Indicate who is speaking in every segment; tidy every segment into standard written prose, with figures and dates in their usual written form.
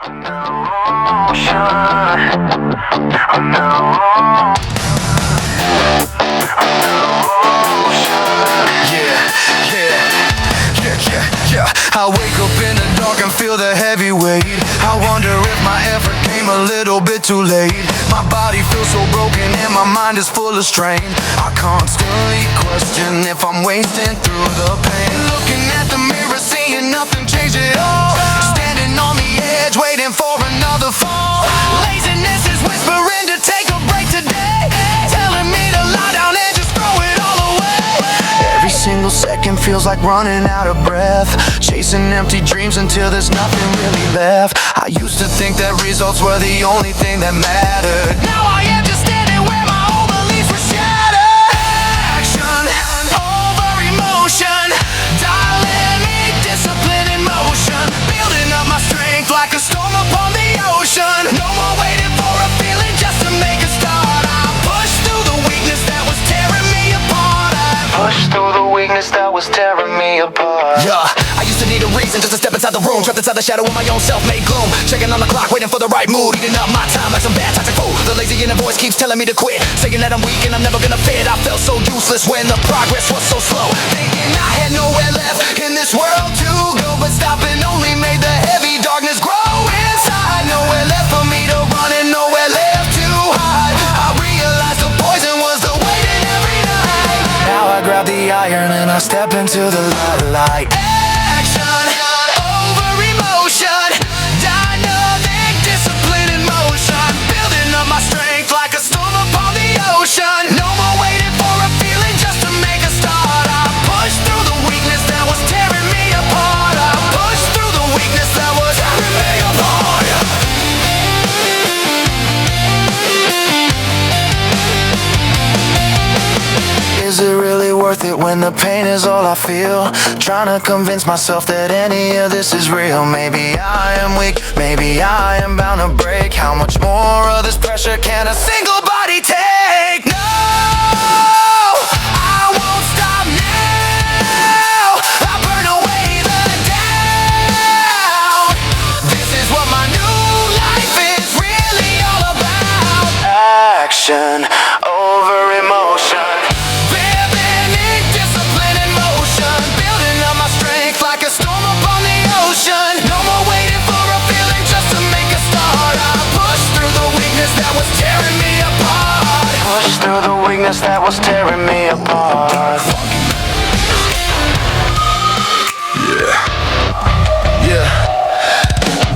Speaker 1: I wake up in the dark and feel the heavy weight. I wonder if my effort came a little bit too late. My body feels so broken and my mind is full of strain. I constantly question if I'm wasting through the pain. Looking at the mirror, seeing nothing changed at all. Standing on the edge, waiting for another fall. Laziness is whispering to take a break today, telling me to lie down and just throw it all away. Every single second feels like running out of breath, chasing empty dreams until there's nothing really left. I used to think that results were the only thing that mattered. Now I am just standing where my old beliefs were shattered. Action over emotion, dynamic discipline in motion, building up my strength like a storm upon the ocean. No more waiting for a feeling just to make a start. I pushed through the weakness that was tearing me apart. Pushed through the weakness that was tearing me apart.
Speaker 2: Yeah, I used to need a reason just to step inside the room, trapped inside the shadow of my own self-made gloom. Checking on the clock, waiting for the right mood, eating up my time like some bad toxic food. The lazy inner voice keeps telling me to quit, saying that I'm weak and I'm never gonna fit. I felt so useless when the progress was so slow, thinking I had nowhere left in this world to go. But stopping only made the heavy darkness grow inside. Nowhere left for me to run and nowhere left to hide. I realized the poison was the waiting every night.
Speaker 1: Now I grab the iron and I step into the light.
Speaker 2: Action over emotion, dynamic discipline in motion, building up my strength like a storm upon the ocean. No more waiting for a feeling just to make a start. I pushed through the weakness that was tearing me apart. I pushed through the weakness that was tearing me apart.
Speaker 1: Is it really worth it when the pain is all I feel? Trying to convince myself that any of this is real. Maybe I am weak, maybe I am bound to break. How much more of this pressure can a single body take? No, I won't stop now. I burn away the doubt. This is what my new life is really all about. Action over emotion, that was tearing me apart. Yeah.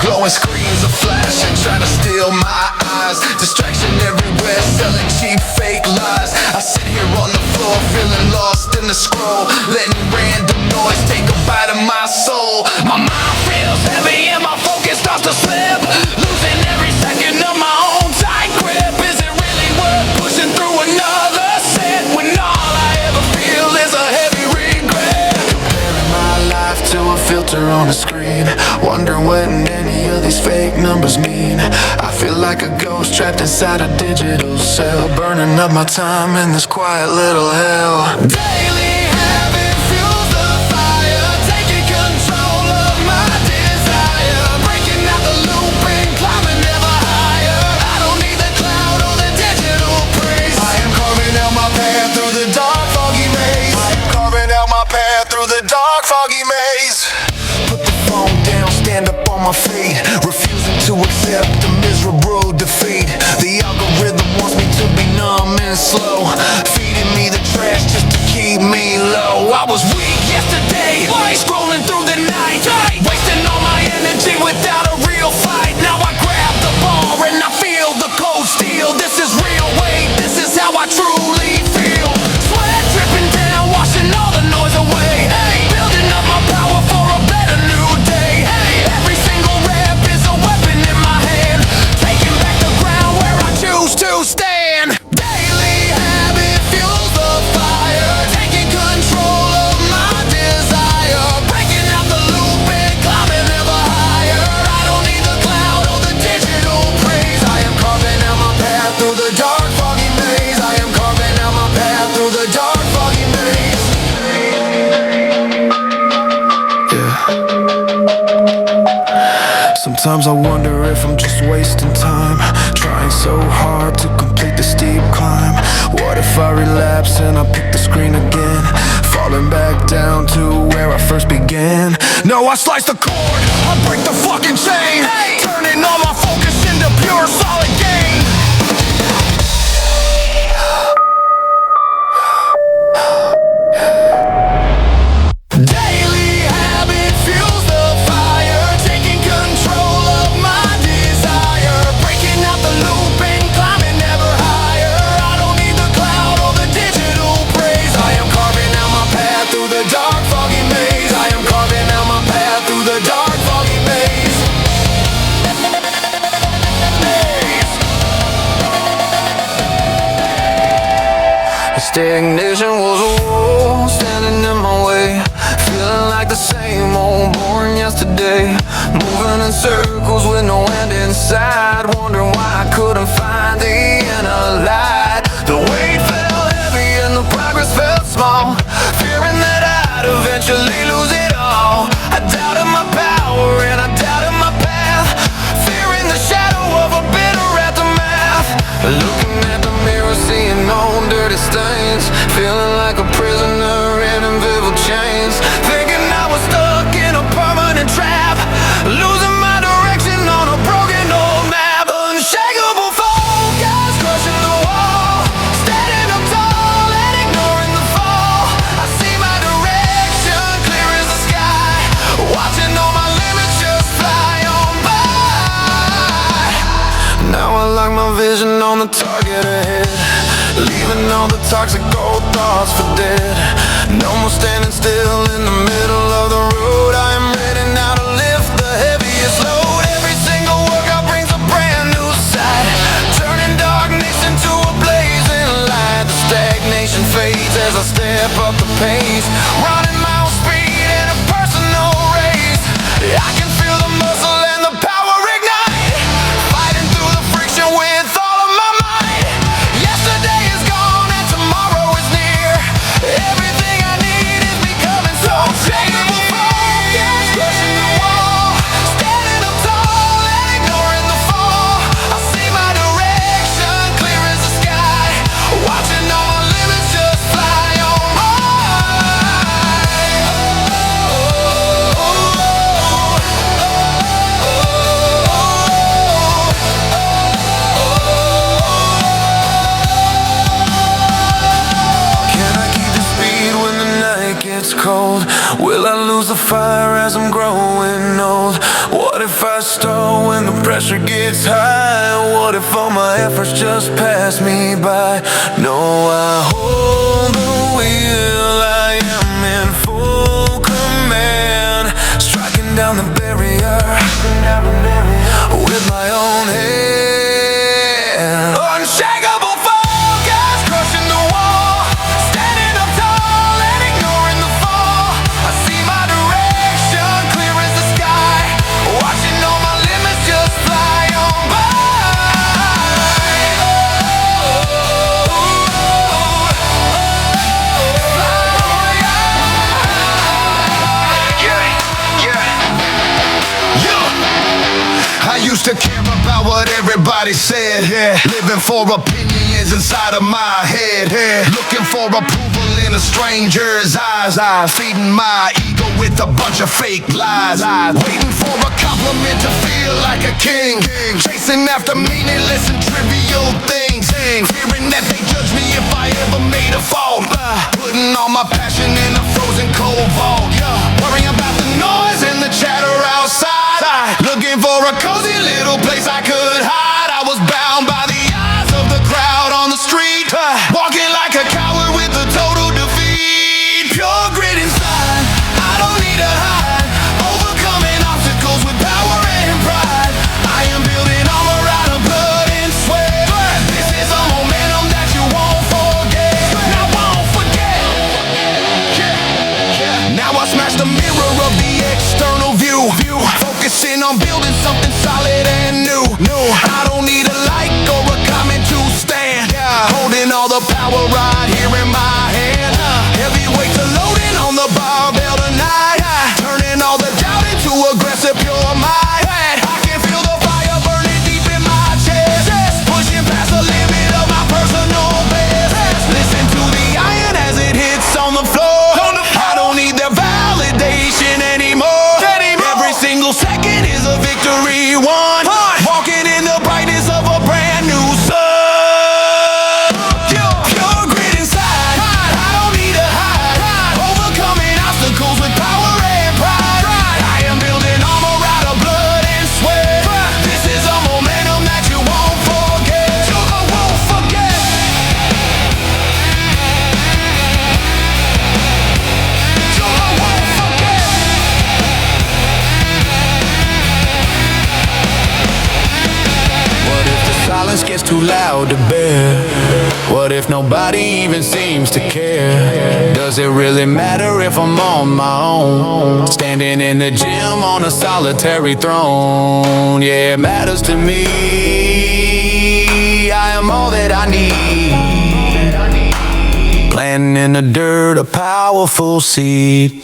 Speaker 1: Glowing screens are flashing, trying to steal my eyes. Distraction everywhere, selling cheap fake lies. I sit here on the floor, feeling lost in the scroll, letting random noise take a bite of my soul. My mind feels heavy and my focus starts to slip, losing every second of my own tight grip. Is it really worth pushing through another set when all I ever feel is a heavy regret? Comparing my life to a filter on a screen, wondering what any of these fake numbers mean. I feel like a ghost trapped inside a digital cell, burning up my time in this quiet little hell. Daily habit fuels the fire, taking control of my desire, breaking out the loop and climbing ever higher. I don't need the cloud or the digital praise. I am carving out my path through the dark foggy maze. I am carving out my path through the dark foggy maze. Put the phone down, stand up on my feet, refusing to accept the miserable defeat. The algorithm wants me to be numb and slow, feeding me the trash just to keep me low. I was weak yesterday, scrolling through the night, wasting all my energy without a real fight. Now I grab the bar and I feel the cold steel. This is real weight, this is how I truly feel. Sweat dripping down, washing all the noise away, building up my power for a better new day. Every single rep is a weapon in my hand, Sometimes I wonder if I'm just wasting time, trying so hard to complete the steep climb. What if I relapse and I pick the screen again, falling back down to where I first began? No, I slice the cord, I break the fucking chain, turning all my focus into pure solid gain. Daily habit fuels the fire, taking control of my desire, breaking out the loop and climbing ever higher. I don't need the cloud or the digital praise. I am carving out my path through the dark foggy maze. I am carving out my path through the dark foggy maze. Stagnation was a wall standing in my way, feeling like the same old boring yesterday, moving in circles with no end in sight, wondering why I couldn't find the inner light. The weight felt heavy and the progress felt small, fearing that I'd eventually lose it all. I doubted my power and I doubted my path, fearing the shadow of a bitter aftermath. Looking at the mirror, seeing old dirty stains, feeling like a prisoner in invisible chains, thinking I was stuck in a permanent trap, losing my direction on a broken old map. Unshakable focus, crushing the wall, standing up tall and ignoring the fall. I see my direction clear as the sky, watching all my limits just fly on by. Now I lock my vision on the target ahead, leaving all the toxic old thoughts for dead. No more standing still in the middle of the road. I am ready now to lift the heaviest load. Every single workout brings a brand new sight, turning darkness into a blazing light. The stagnation fades as I step up the pace, running my own speed in a personal race. I can feel the muscle and the power ignite, fighting through the friction with all of my might. Yesterday is gone and tomorrow is near, everything I need is becoming so unshakable focus, crushing the wall, standing up tall and ignoring the fall. I see my direction clear as the sky, watching all my limits just fly on by. Can I keep the speed when the night gets cold? Will I lose the fire as I'm growing old? What if I stall when the pressure gets high? What if all my efforts just pass me by? No, I hold the wheel, I am in full command, striking down the barrier with my own hand. Unshakable focus, crushing the wall, standing up tall and ignoring the fall. I see my direction clear as the sky, watching all my limits just fly on by. I used to care about what everybody said, living for opinions inside of my head, looking for approval in a stranger's eyes, feeding my ego with a bunch of fake lies, waiting for a compliment to feel like a king, chasing after meaningless and trivial things, fearing that they judge me if I ever made a fault, putting all my passion in a frozen cold vault, worrying about the noise and the chatter outside, looking for a cozy little place I could hide. I was bound by the eyes of the crowd on the street, walking like a coward with a total defeat. Pure grit inside, I don't need to hide, overcoming obstacles with power and pride. I am building armor out of blood and sweat. This is a momentum that you won't forget. Now won't forget. Now I smash the mirror of the external view, focusing on building something solid and new. I don't need a like or a comment to stand, holding all the power right here in my hand. Heavy weights are loading on the barbell tonight, turning all the doubt into aggressive pure might. I can too loud to bear? What if nobody even seems to care? Does it really matter if I'm on my own? Standing in the gym on a solitary throne. Yeah, it matters to me. I am all that I need. Planting in the dirt a powerful seed.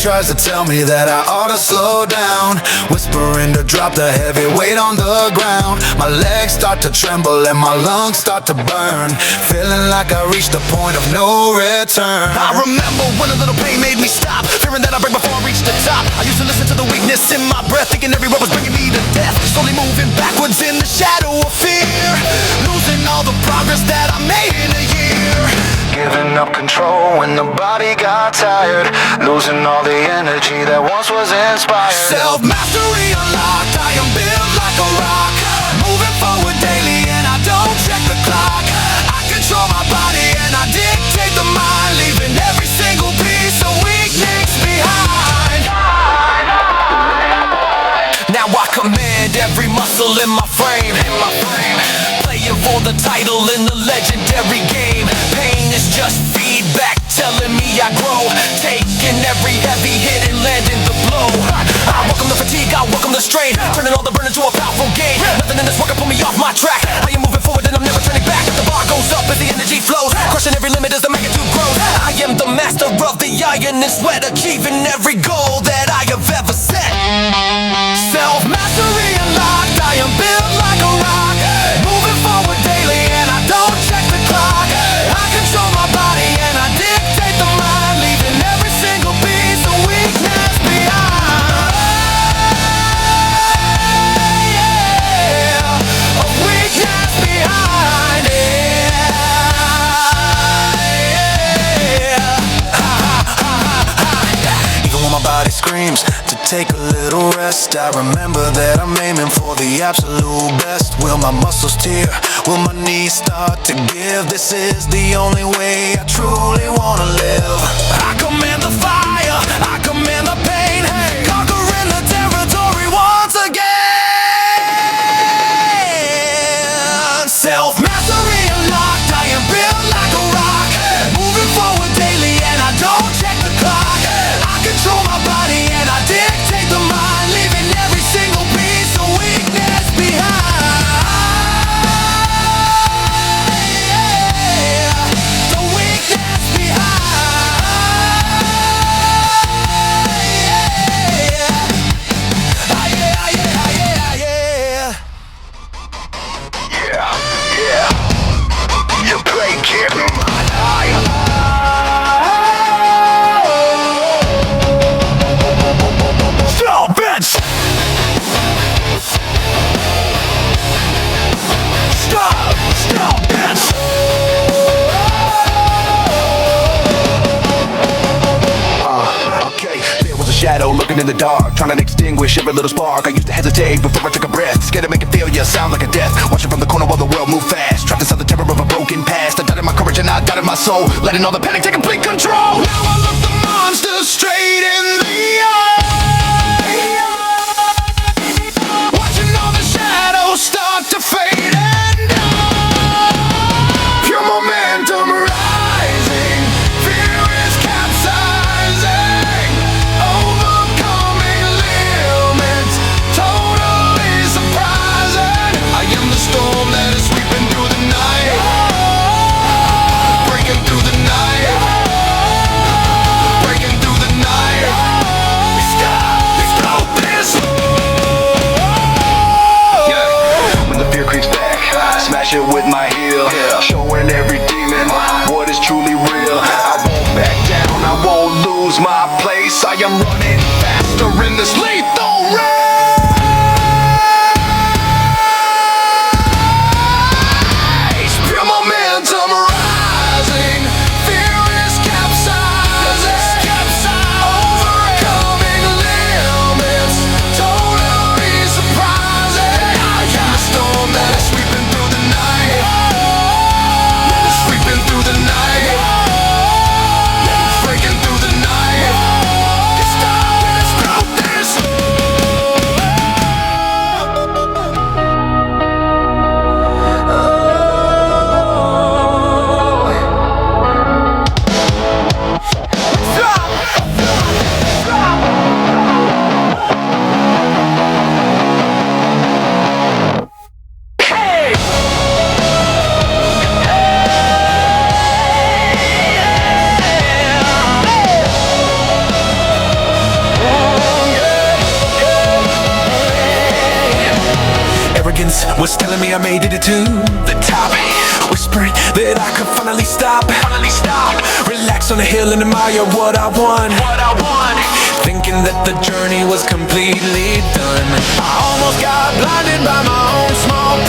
Speaker 1: Tries to tell me that I ought to slow down, whispering to drop the heavy weight on the ground. My legs start to tremble and my lungs start to burn, feeling like I reached the point of no return.
Speaker 2: I remember when a little pain made me stop, fearing that I'd break before I reached the top. I used to listen to the weakness in my breath, thinking every word was bringing me to death. Slowly moving backwards in the shadow of fear, losing all the progress that I made in a year.
Speaker 1: Giving up control when the body got tired, losing all the energy that once was inspired.
Speaker 2: Self-mastery unlocked, I am built like a rock, moving forward daily and I don't check the clock. I control my body and I dictate the mind, leaving every single piece of weakness behind. Now I command every muscle in my frame, playing for the title in the legendary game. Pain is just feedback telling me I grow, taking every heavy hit and landing the blow. I welcome the fatigue, I welcome the strain, turning all the burden to a powerful gain. Nothing in this work can pull me off my track. I am moving forward and I'm never turning back. The bar goes up as the energy flows, crushing every limit as the magnitude grows. I am the master of the iron and sweat, achieving every goal that I have ever set. Self-mastery unlocked, I am built like a rock, moving forward daily and I don't check the clock. I control my body and I dictate the mind, leaving every single piece of weakness behind. Yeah, of weakness behind. Yeah.
Speaker 1: Even when my body screams to take a little rest, I remember that I'm aiming for the absolute best. Will my muscles tear? Will my knees start to give? This is the only way I truly wanna live.
Speaker 2: I command the fire, I command the pain, conquering the territory once again. Self-mastery unlocked, I am built like a rock, moving forward daily and I don't check the clock. I control my body and I dictate the mind, leaving every single piece of weakness behind.
Speaker 3: Shadow looking in the dark, trying to extinguish every little spark. I used to hesitate before I took a breath, scared to make it failure sound like a death. Watching from the corner while the world moved fast, trapped inside the terror of a broken past. I doubted my courage and I doubted my soul, letting all the panic take complete control.
Speaker 2: Now I look the monster straight in the eye, watching all the shadows start to fade and die. Pure momentum rising, fear is capsizing, overcoming limits, totally surprising. I am the storm that is sweeping through the night, breaking through the night, breaking through the night.
Speaker 3: I am running faster in this lethal race. Pure momentum rising, fear is capsizing, overcoming limits, totally surprising. I am the storm that is sweeping through the night, sweeping through the night, breaking through the night. It's time, let's go this.
Speaker 1: Arrogance was telling me I made it to the top, whispering that I could finally stop. Relax on the hill and admire what I want. Thinking that the journey was completely done. I almost got blinded by my own small